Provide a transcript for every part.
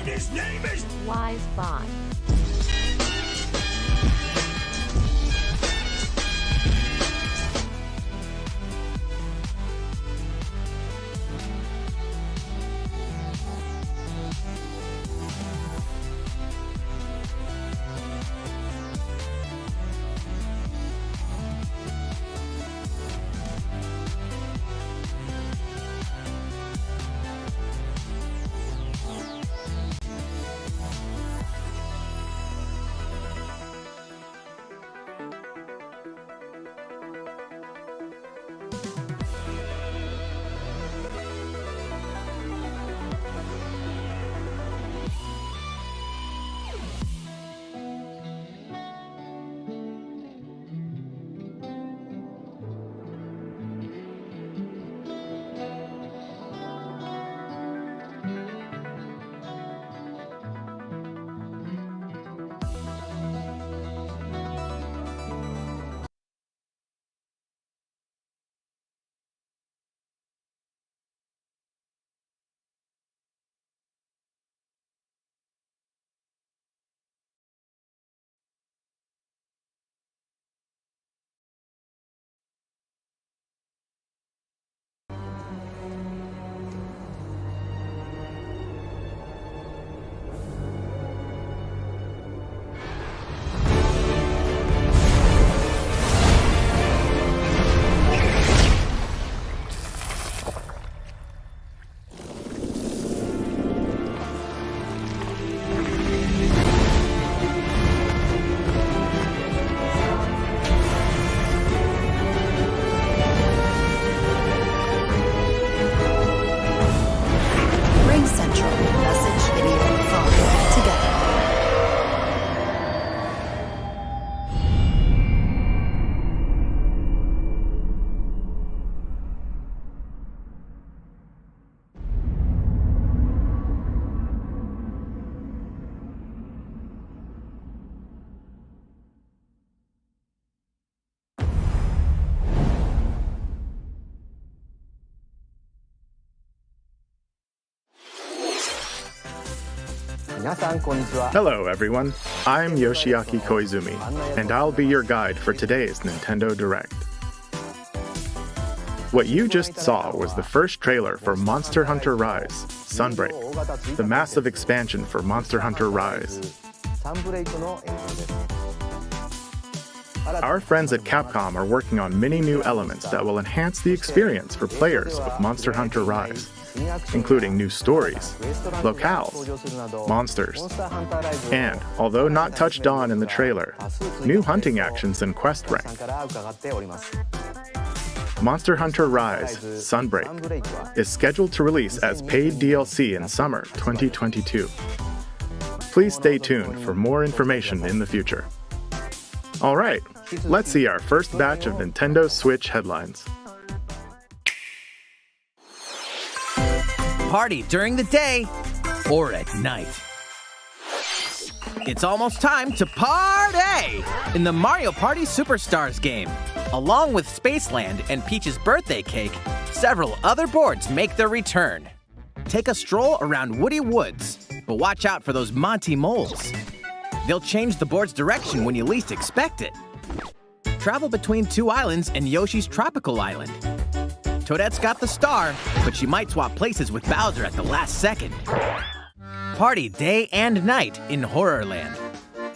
And his name is Wise Bot. Hello everyone, I'm Yoshiaki Koizumi, and I'll be your guide for today's Nintendo Direct. What you just saw was the first trailer for Monster Hunter Rise, Sunbreak, the massive expansion for Monster Hunter Rise. Our friends at Capcom are working on many new elements that will enhance the experience for players of Monster Hunter Rise, including new stories, locales, monsters, and, although not touched on in the trailer, new hunting actions and quest rank. Monster Hunter Rise, Sunbreak, is scheduled to release as paid DLC in summer 2022. Please stay tuned for more information in the future. Alright, let's see our first batch of Nintendo Switch headlines. Party during the day or at night. It's almost time to party in the Mario Party Superstars game. Along with Spaceland and Peach's birthday cake, several other boards make their return. take a stroll around Woody Woods, but watch out for those Monty moles. They'll change the board's direction when you least expect it. Travel between 2 islands and Yoshi's tropical island. Toadette's got the star, but she might swap places with Bowser at the last second. Party day and night in Horrorland.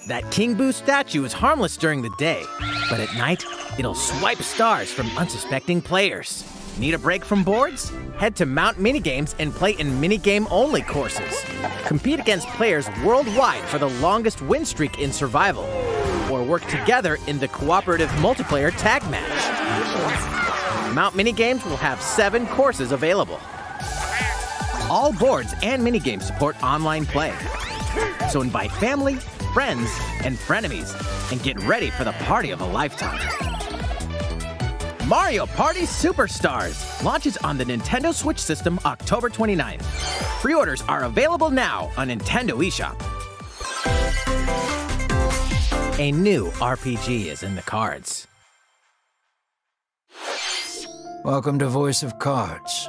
That King Boo statue is harmless during the day, but at night, it'll swipe stars from unsuspecting players. Need a break from boards? Head to Mount Minigames and play in minigame-only courses. Compete against players worldwide for the longest win streak in survival, or work together in the cooperative multiplayer tag match. Mount Minigames will have 7 courses available. All boards and minigames support online play. So invite family, friends, and frenemies, and get ready for the party of a lifetime. Mario Party Superstars launches on the Nintendo Switch system October 29th. Pre-orders are available now on Nintendo eShop. A new RPG is in the cards. Welcome to Voice of Cards.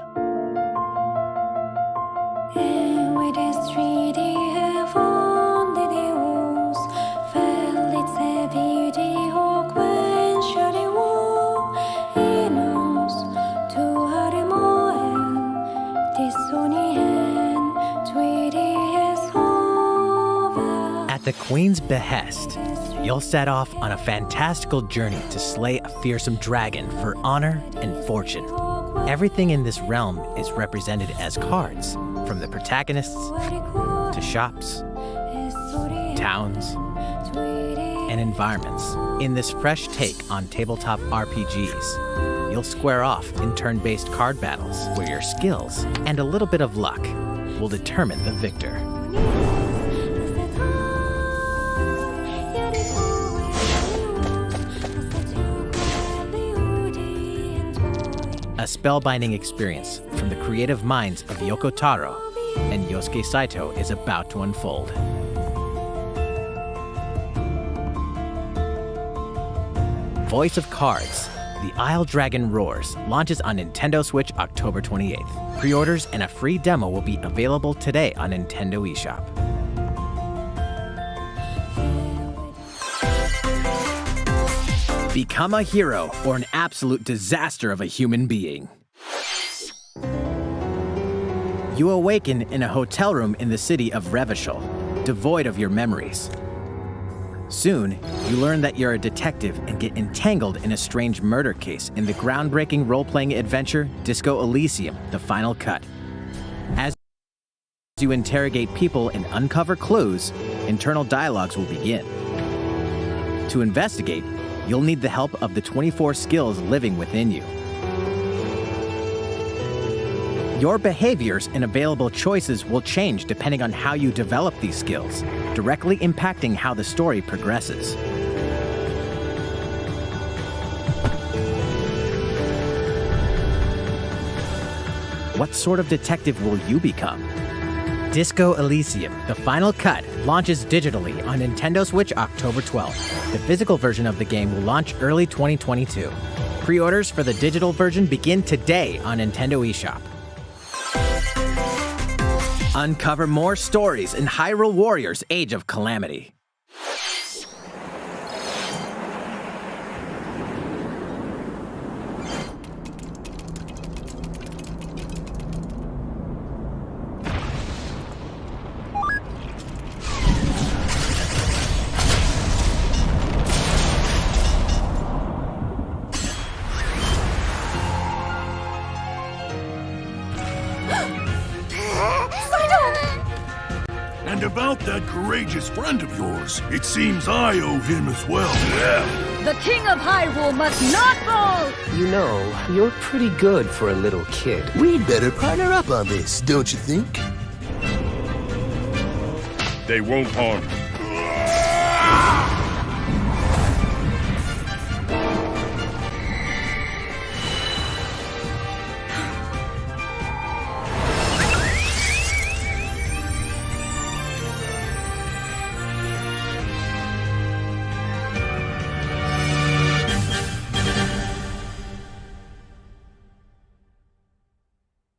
At the Queen's behest, you'll set off on a fantastical journey to slay a fearsome dragon for honor and fortune. Everything in this realm is represented as cards, from the protagonists to shops, towns, and environments. In this fresh take on tabletop RPGs, you'll square off in turn-based card battles where your skills and a little bit of luck will determine the victor. A spellbinding experience from the creative minds of Yoko Taro and Yosuke Saito is about to unfold. Voice of Cards, The Isle Dragon Roars launches on Nintendo Switch October 28th. Pre-orders and a free demo will be available today on Nintendo eShop. Become a hero or an absolute disaster of a human being. You awaken in a hotel room in the city of Revachol, devoid of your memories. Soon, you learn that you're a detective and get entangled in a strange murder case in the groundbreaking role-playing adventure Disco Elysium: The Final Cut. As you interrogate people and uncover clues, internal dialogues will begin. To investigate, you'll need the help of the 24 skills living within you. Your behaviors and available choices will change depending on how you develop these skills, directly impacting how the story progresses. What sort of detective will you become? Disco Elysium: The Final Cut launches digitally on Nintendo Switch October 12th. The physical version of the game will launch early 2022. Pre-orders for the digital version begin today on Nintendo eShop. Uncover more stories in Hyrule Warriors: Age of Calamity. And about that courageous friend of yours, it seems I owe him as well. Yeah. The King of Hyrule must not fall! You know, you're pretty good for a little kid. We'd better partner up on this, don't you think? They won't harm you.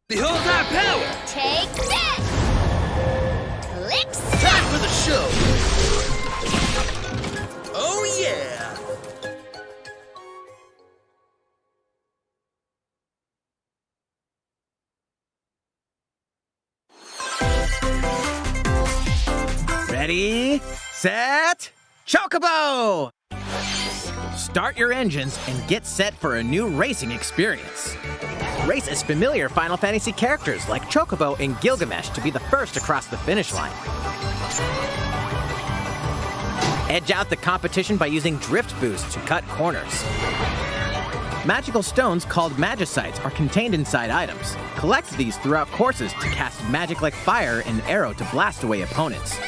Behold our power! Take Ready, set, Chocobo! Start your engines and get set for a new racing experience. Race as familiar Final Fantasy characters like Chocobo and Gilgamesh to be the first across the finish line. Edge out the competition by using drift boost to cut corners. Magical stones called Magicites are contained inside items. Collect these throughout courses to cast magic like fire and arrow to blast away opponents.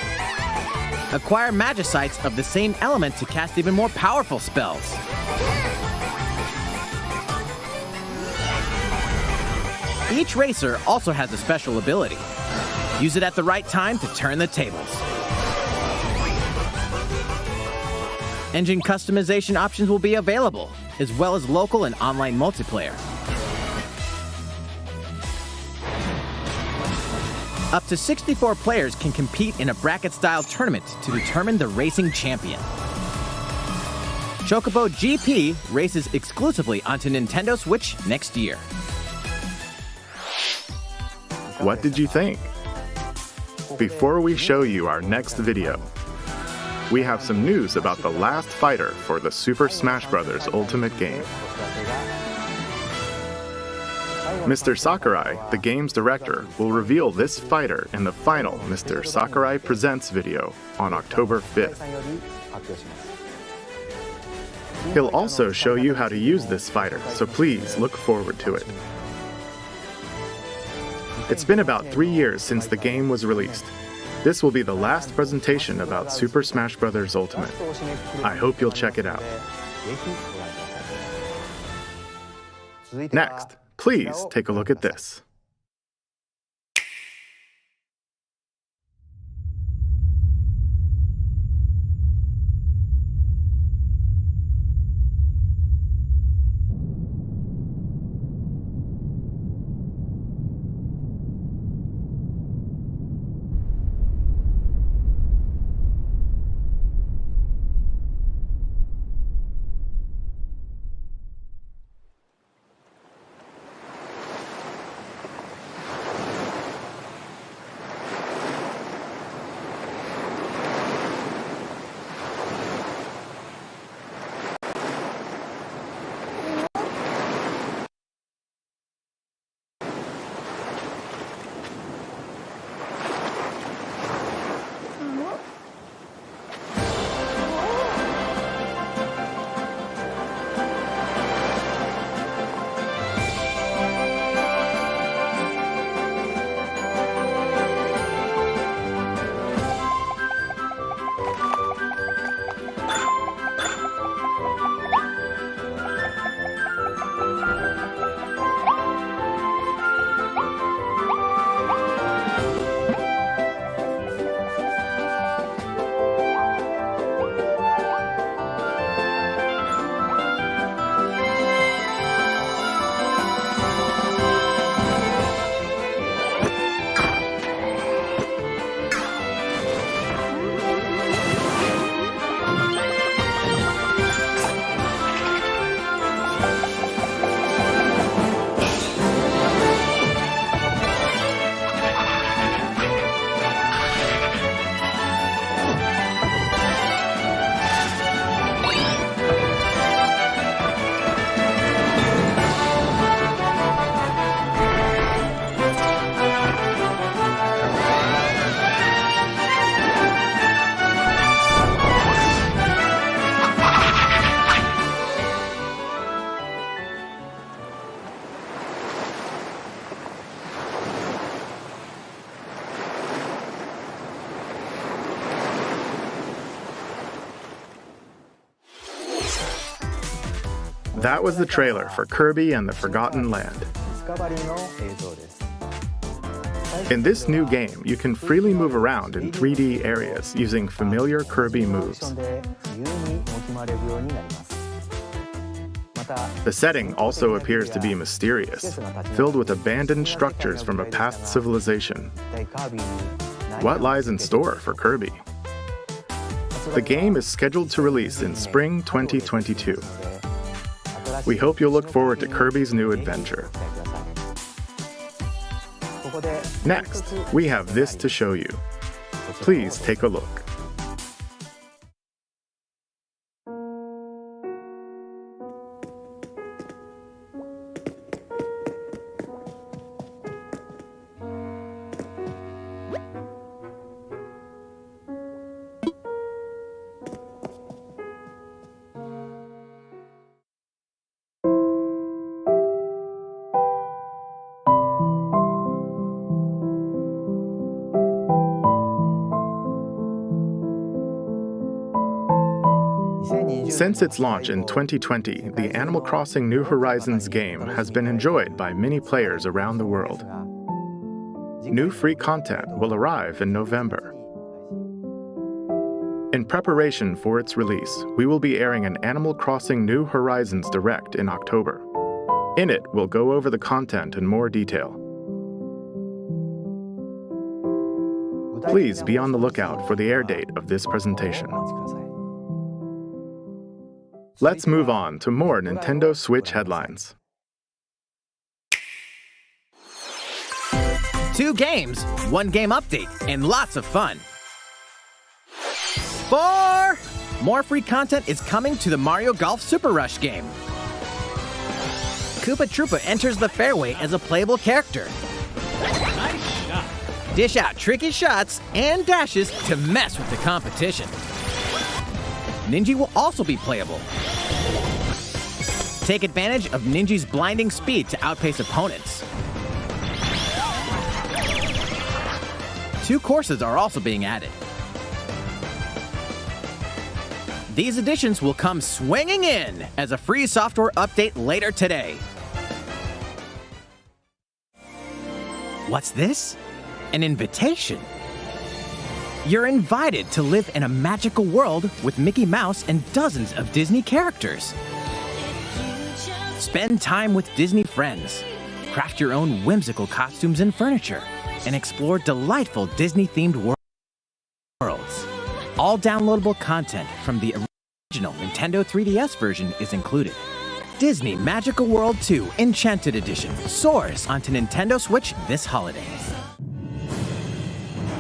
Acquire Magicites of the same element to cast even more powerful spells. Each racer also has a special ability. Use it at the right time to turn the tables. Engine customization options will be available, as well as local and online multiplayer. Up to 64 players can compete in a bracket-style tournament to determine the racing champion. Chocobo GP races exclusively onto Nintendo Switch next year. What did you think? Before we show you our next video, we have some news about the last fighter for the Super Smash Bros. Ultimate game. Mr. Sakurai, the game's director, will reveal this fighter in the final Mr. Sakurai Presents video on October 5th. He'll also show you how to use this fighter, so please look forward to it. It's been about 3 years since the game was released. This will be the last presentation about Super Smash Bros. Ultimate. I hope you'll check it out. Next, please take a look at this. That was the trailer for Kirby and the Forgotten Land. In this new game, you can freely move around in 3D areas using familiar Kirby moves. The setting also appears to be mysterious, filled with abandoned structures from a past civilization. What lies in store for Kirby? The game is scheduled to release in spring 2022. We hope you'll look forward to Kirby's new adventure. Next, we have this to show you. Please take a look. Since its launch in 2020, the Animal Crossing New Horizons game has been enjoyed by many players around the world. New free content will arrive in November. In preparation for its release, we will be airing an Animal Crossing New Horizons Direct in October. In it, we'll go over the content in more detail. Please be on the lookout for the air date of this presentation. Let's move on to more Nintendo Switch headlines. 2 games, 1 game update, and lots of fun. 4! More free content is coming to the Mario Golf Super Rush game. Koopa Troopa enters the fairway as a playable character. Nice shot. Dish out tricky shots and dashes to mess with the competition. Ninja will also be playable. Take advantage of Ninja's blinding speed to outpace opponents. 2 courses are also being added. These additions will come swinging in as a free software update later today. What's this? An invitation. You're invited to live in a magical world with Mickey Mouse and dozens of Disney characters. Spend time with Disney friends, craft your own whimsical costumes and furniture, and explore delightful Disney-themed worlds. All downloadable content from the original Nintendo 3DS version is included. Disney Magical World 2 Enchanted Edition soars onto Nintendo Switch this holiday.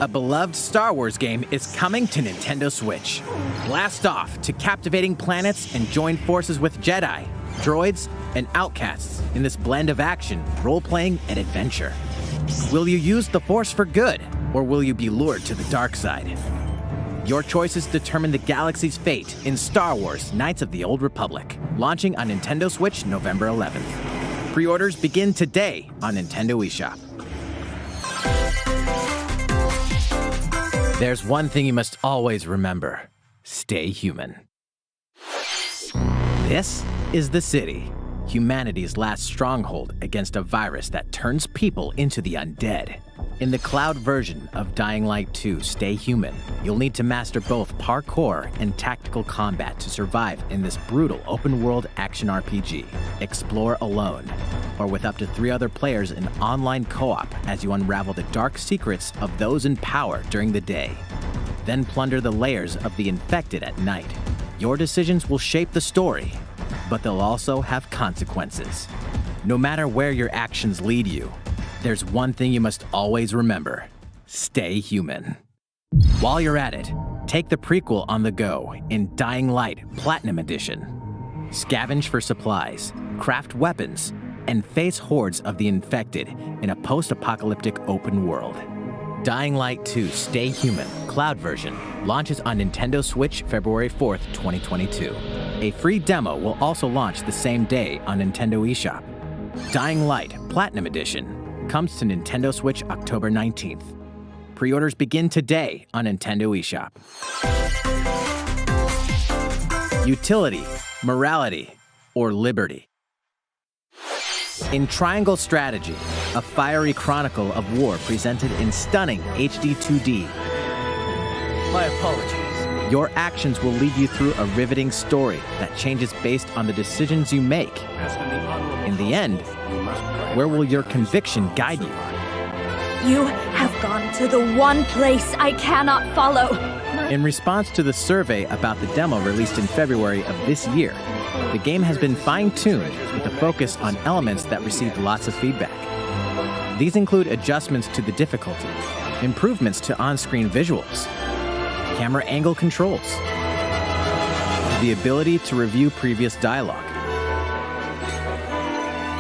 A beloved Star Wars game is coming to Nintendo Switch. Blast off to captivating planets and join forces with Jedi, droids, and outcasts in this blend of action, role-playing, and adventure. Will you use the Force for good, or will you be lured to the dark side? Your choices determine the galaxy's fate in Star Wars Knights of the Old Republic, launching on Nintendo Switch November 11th. Pre-orders begin today on Nintendo eShop. There's one thing you must always remember. Stay human. This is the city, humanity's last stronghold against a virus that turns people into the undead. In the cloud version of Dying Light 2 Stay Human, you'll need to master both parkour and tactical combat to survive in this brutal open-world action RPG. Explore alone, or with up to 3 other players in online co-op as you unravel the dark secrets of those in power during the day. Then plunder the layers of the infected at night. Your decisions will shape the story, but they'll also have consequences. No matter where your actions lead you, there's one thing you must always remember. Stay human. While you're at it, take the prequel on the go in Dying Light Platinum Edition. Scavenge for supplies, craft weapons, and face hordes of the infected in a post-apocalyptic open world. Dying Light 2 Stay Human Cloud version launches on Nintendo Switch February 4th, 2022. A free demo will also launch the same day on Nintendo eShop. Dying Light Platinum Edition comes to Nintendo Switch October 19th. Pre-orders begin today on Nintendo eShop. Utility, morality, or liberty. In Triangle Strategy, a fiery chronicle of war presented in stunning HD 2D. My apologies. Your actions will lead you through a riveting story that changes based on the decisions you make. In the end, where will your conviction guide you? You have gone to the one place I cannot follow. In response to the survey about the demo released in February of this year, the game has been fine-tuned with a focus on elements that received lots of feedback. These include adjustments to the difficulty, improvements to on-screen visuals, camera angle controls, the ability to review previous dialogue,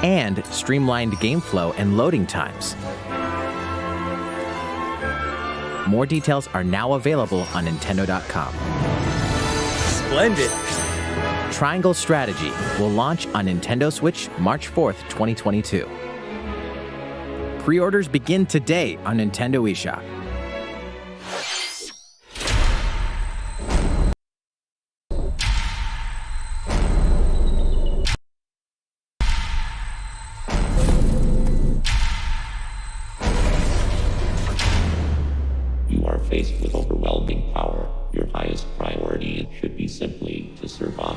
and streamlined game flow and loading times. More details are now available on Nintendo.com. Splendid. Triangle Strategy will launch on Nintendo Switch March 4th, 2022. Pre-orders begin today on Nintendo eShop. overwhelming power. Your highest priority should be simply to survive.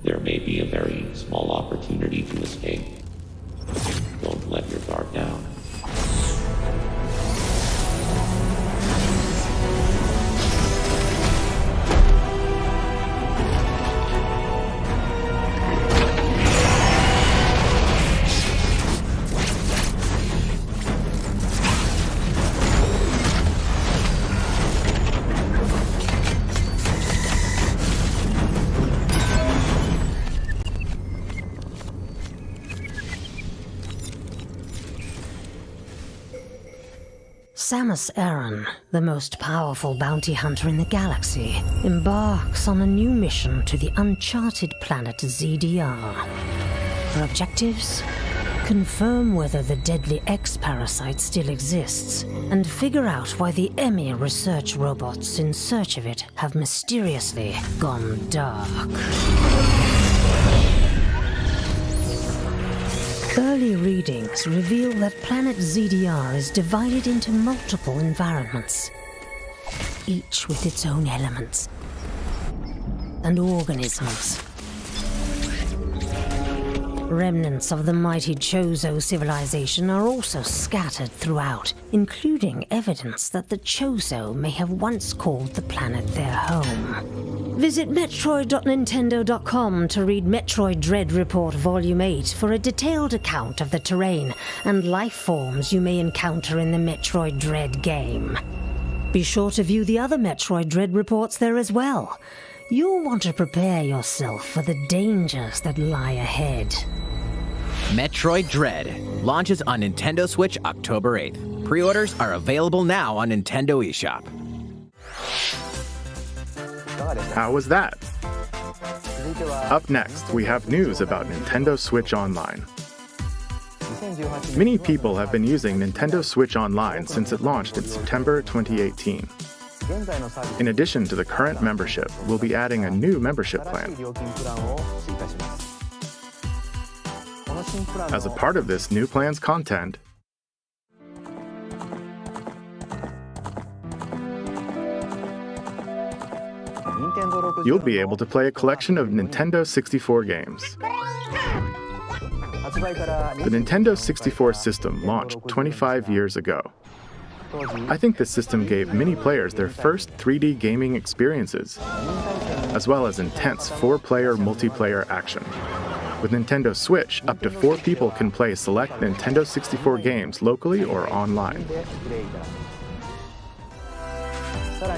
There may be a very small opportunity to escape. Don't let your guard down. Samus Aran, the most powerful bounty hunter in the galaxy, embarks on a new mission to the uncharted planet ZDR. Her objectives? Confirm whether the deadly X-parasite still exists, and figure out why the EMI research robots in search of it have mysteriously gone dark. Early readings reveal that planet ZDR is divided into multiple environments, each with its own elements and organisms. Remnants of the mighty Chozo civilization are also scattered throughout, including evidence that the Chozo may have once called the planet their home. Visit Metroid.Nintendo.com to read Metroid Dread Report Volume 8 for a detailed account of the terrain and life forms you may encounter in the Metroid Dread game. Be sure to view the other Metroid Dread reports there as well. You'll want to prepare yourself for the dangers that lie ahead. Metroid Dread launches on Nintendo Switch October 8th. Pre-orders are available now on Nintendo eShop. How was that? Up next, we have news about Nintendo Switch Online. Many people have been using Nintendo Switch Online since it launched in September 2018. In addition to the current membership, we'll be adding a new membership plan. As a part of this new plan's content, you'll be able to play a collection of Nintendo 64 games. The Nintendo 64 system launched 25 years ago. I think this system gave many players their first 3D gaming experiences, as well as intense 4-player multiplayer action. With Nintendo Switch, up to 4 people can play select Nintendo 64 games locally or online.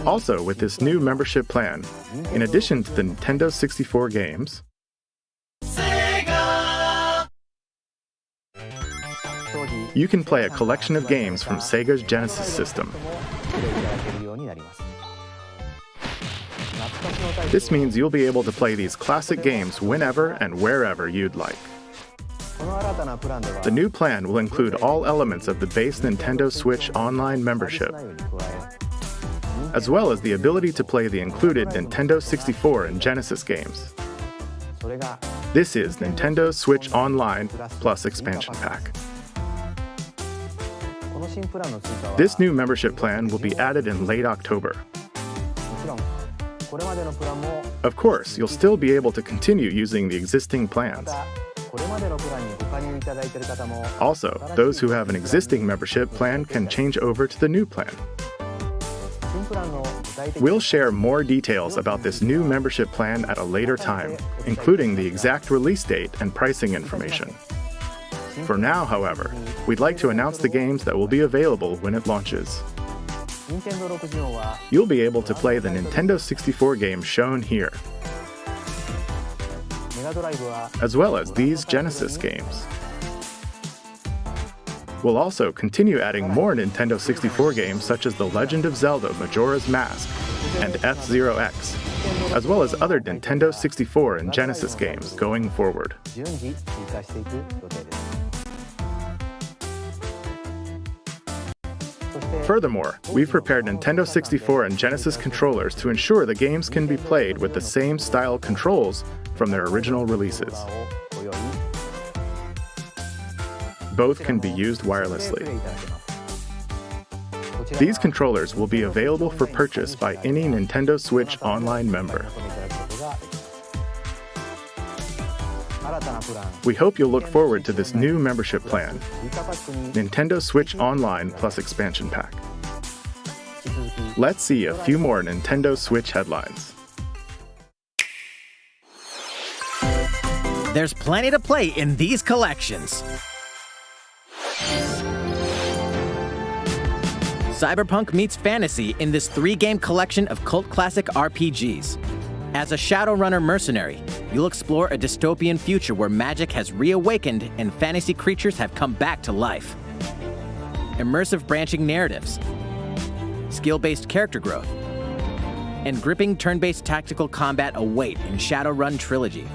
Also, with this new membership plan, in addition to the Nintendo 64 games, you can play a collection of games from Sega's Genesis system. This means you'll be able to play these classic games whenever and wherever you'd like. The new plan will include all elements of the base Nintendo Switch Online membership, as well as the ability to play the included Nintendo 64 and Genesis games. This is Nintendo Switch Online plus Expansion Pack. This new membership plan will be added in late October. Of course, you'll still be able to continue using the existing plans. Also, those who have an existing membership plan can change over to the new plan. We'll share more details about this new membership plan at a later time, including the exact release date and pricing information. For now, however, we'd like to announce the games that will be available when it launches. You'll be able to play the Nintendo 64 games shown here, as well as these Genesis games. We'll also continue adding more Nintendo 64 games such as The Legend of Zelda Majora's Mask and F-Zero X, as well as other Nintendo 64 and Genesis games going forward. Furthermore, we've prepared Nintendo 64 and Genesis controllers to ensure the games can be played with the same style controls from their original releases. Both can be used wirelessly. These controllers will be available for purchase by any Nintendo Switch Online member. We hope you'll look forward to this new membership plan, Nintendo Switch Online Plus Expansion Pack. Let's see a few more Nintendo Switch headlines. There's plenty to play in these collections. Cyberpunk meets fantasy in this 3-game collection of cult classic RPGs. As a Shadowrunner mercenary, you'll explore a dystopian future where magic has reawakened and fantasy creatures have come back to life. Immersive branching narratives, skill-based character growth, and gripping turn-based tactical combat await in Shadowrun Trilogy,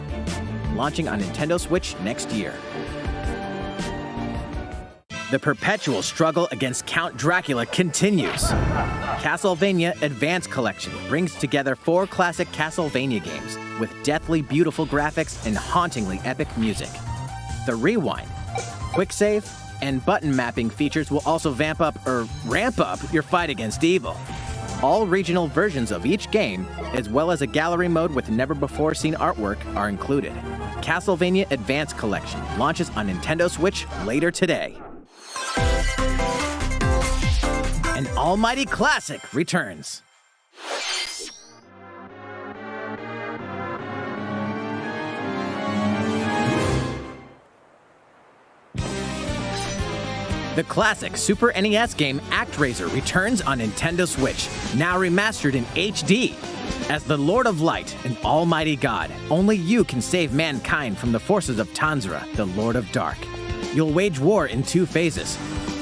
launching on Nintendo Switch next year. The perpetual struggle against Count Dracula continues. Castlevania Advance Collection brings together 4 classic Castlevania games with deathly beautiful graphics and hauntingly epic music. The Rewind, Quick Save, and button mapping features will also ramp up your fight against evil. All regional versions of each game, as well as a gallery mode with never-before-seen artwork, are included. Castlevania Advance Collection launches on Nintendo Switch later today. An almighty classic returns. The classic Super NES game ActRaiser returns on Nintendo Switch, now remastered in HD. As the Lord of Light and Almighty God, only you can save mankind from the forces of Tanzra, the Lord of Dark. You'll wage war in 2 phases.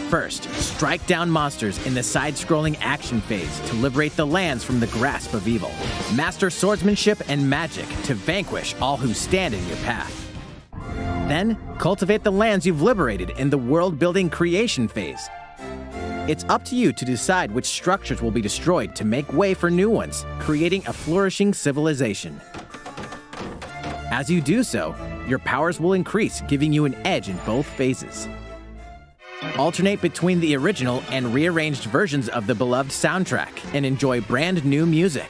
First, strike down monsters in the side-scrolling action phase to liberate the lands from the grasp of evil. Master swordsmanship and magic to vanquish all who stand in your path. Then, cultivate the lands you've liberated in the world-building creation phase. It's up to you to decide which structures will be destroyed to make way for new ones, creating a flourishing civilization. As you do so, your powers will increase, giving you an edge in both phases. Alternate between the original and rearranged versions of the beloved soundtrack and enjoy brand new music.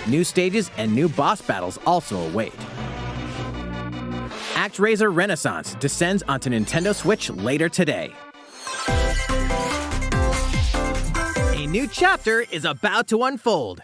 New stages and new boss battles also await. ActRaiser Renaissance descends onto Nintendo Switch later today. A new chapter is about to unfold.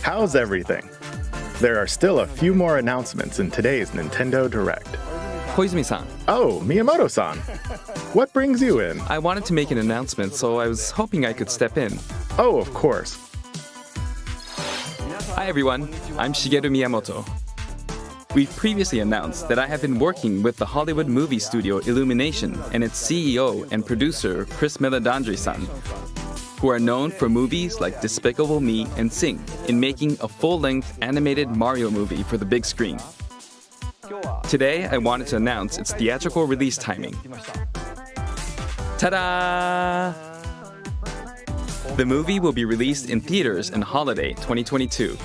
How's everything? There are still a few more announcements in today's Nintendo Direct. Koizumi-san. Oh, Miyamoto-san. What brings you in? I wanted to make an announcement, so I was hoping I could step in. Oh, of course. Hi everyone, I'm Shigeru Miyamoto. We've previously announced that I have been working with the Hollywood movie studio Illumination and its CEO and producer Chris Meledandri-san, who are known for movies like Despicable Me and Sing in making a full-length animated Mario movie for the big screen. Today, I wanted to announce its theatrical release timing. Ta-da! The movie will be released in theaters in holiday 2022.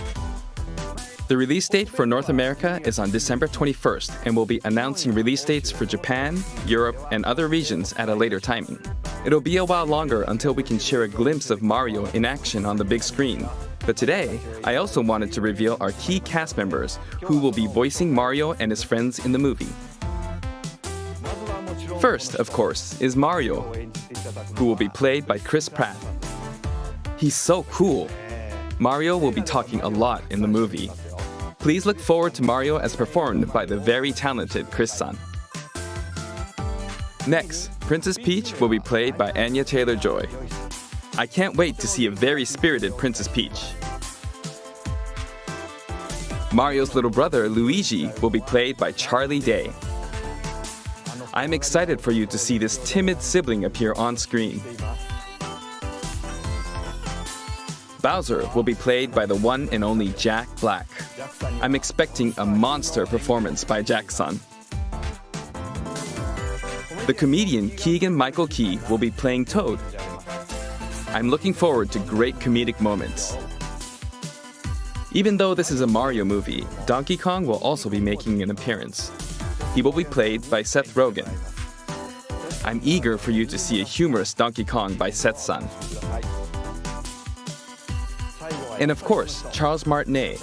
The release date for North America is on December 21st and will be announcing release dates for Japan, Europe, and other regions at a later timing. It'll be a while longer until we can share a glimpse of Mario in action on the big screen. But today, I also wanted to reveal our key cast members who will be voicing Mario and his friends in the movie. First, of course, is Mario, who will be played by Chris Pratt. He's so cool. Mario will be talking a lot in the movie. Please look forward to Mario as performed by the very talented Chris-san. Next, Princess Peach will be played by Anya Taylor-Joy. I can't wait to see a very spirited Princess Peach. Mario's little brother, Luigi, will be played by Charlie Day. I'm excited for you to see this timid sibling appear on screen. Bowser will be played by the one and only Jack Black. I'm expecting a monster performance by Jack-san. The comedian Keegan-Michael Key will be playing Toad. I'm looking forward to great comedic moments. Even though this is a Mario movie, Donkey Kong will also be making an appearance. He will be played by Seth Rogen. I'm eager for you to see a humorous Donkey Kong by Seth-san. And of course, Charles Martinet,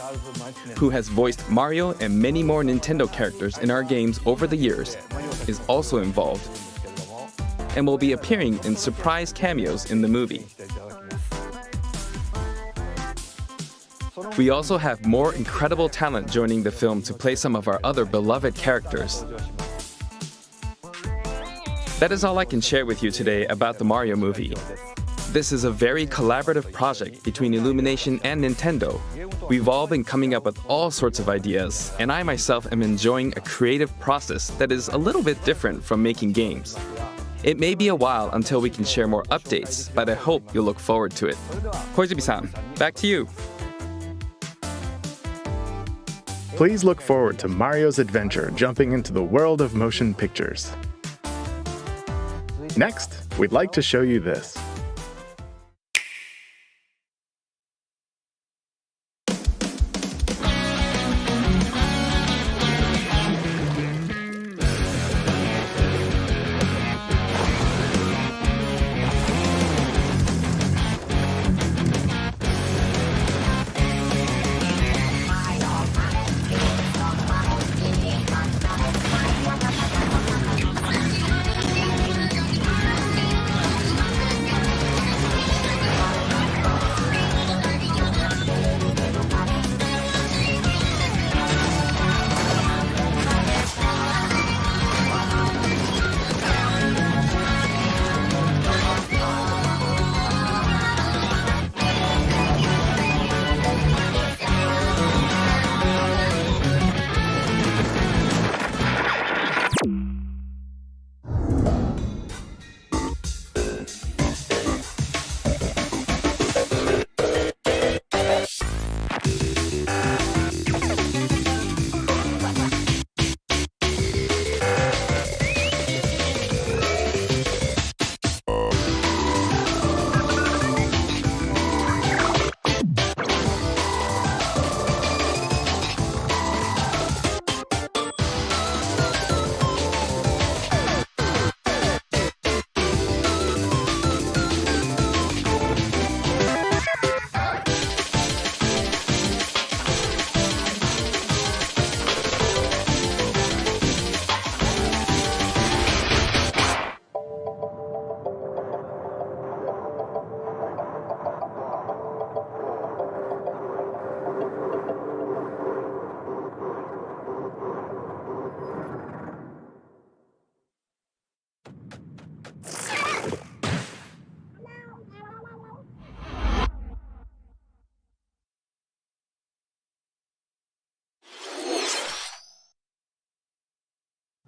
who has voiced Mario and many more Nintendo characters in our games over the years, is also involved and will be appearing in surprise cameos in the movie. We also have more incredible talent joining the film to play some of our other beloved characters. That is all I can share with you today about the Mario movie. This is a very collaborative project between Illumination and Nintendo. We've all been coming up with all sorts of ideas, and I myself am enjoying a creative process that is a little bit different from making games. It may be a while until we can share more updates, but I hope you'll look forward to it. Koizumi-san, back to you. Please look forward to Mario's adventure jumping into the world of motion pictures. Next, we'd like to show you this.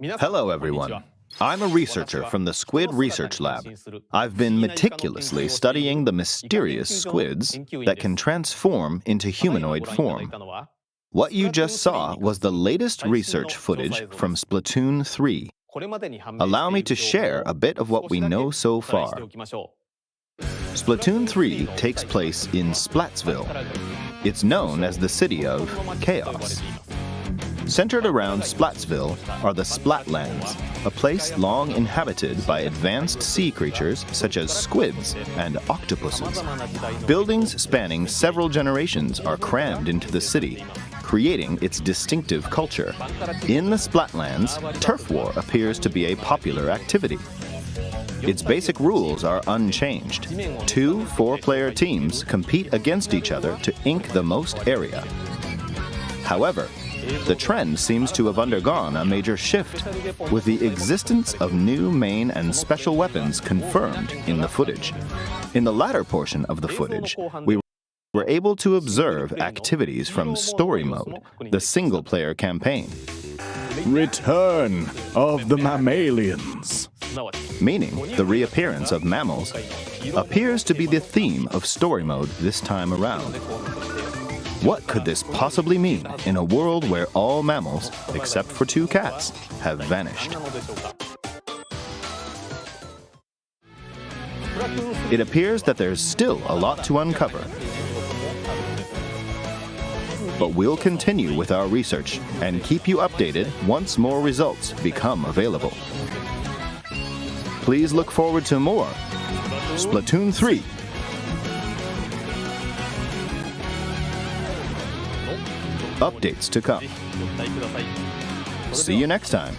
Hello, everyone. I'm a researcher from the Squid Research Lab. I've been meticulously studying the mysterious squids that can transform into humanoid form. What you just saw was the latest research footage from Splatoon 3. Allow me to share a bit of what we know so far. Splatoon 3 takes place in Splatsville. It's known as the City of Chaos. Centered around Splatsville are the Splatlands, a place long inhabited by advanced sea creatures such as squids and octopuses. Buildings spanning several generations are crammed into the city, creating its distinctive culture. In the Splatlands, turf war appears to be a popular activity. Its basic rules are unchanged. 2 4-player teams compete against each other to ink the most area. However, the trend seems to have undergone a major shift, with the existence of new main and special weapons confirmed in the footage. In the latter portion of the footage, we were able to observe activities from Story Mode, the single-player campaign. Return of the mammalians. Meaning the reappearance of mammals appears to be the theme of Story Mode this time around. What could this possibly mean in a world where all mammals, except for 2 cats, have vanished? It appears that there's still a lot to uncover. But we'll continue with our research and keep you updated once more results become available. Please look forward to more Splatoon 3. Updates to come. See you next time.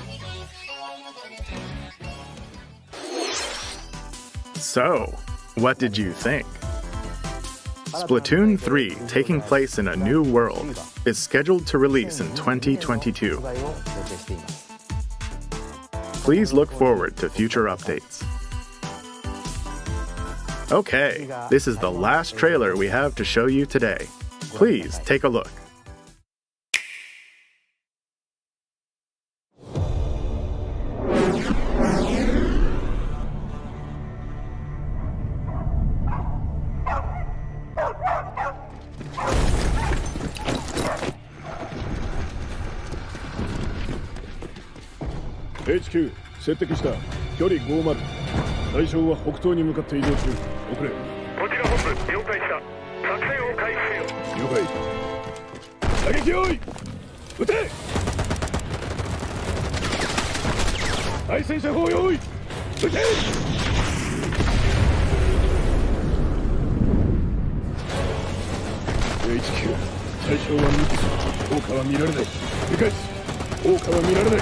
So, what did you think? Splatoon 3, taking place in a new world, is scheduled to release in 2022. Please look forward to future updates. Okay, this is the last trailer we have to show you today. Please take a look. HQ 接敵した距離50対象は北東に向かって移動中遅れこちら本部了解した作戦を開始せよ了解射撃用意撃て対戦車砲用意撃てHQ 対象は無傷効果は見られない理解効果は見られない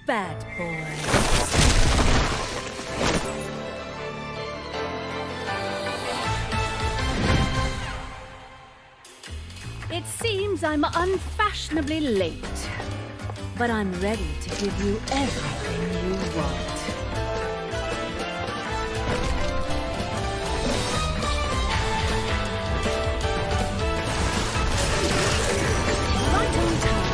Bad boy. It seems I'm unfashionably late, but I'm ready to give you everything you want. Right on time.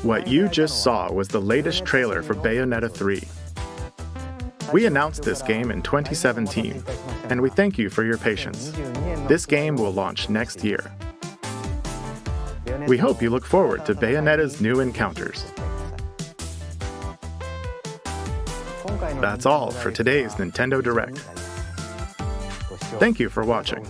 What you just saw was the latest trailer for Bayonetta 3. We announced this game in 2017, and we thank you for your patience. This game will launch next year. We hope you look forward to Bayonetta's new encounters. That's all for today's Nintendo Direct. Thank you for watching.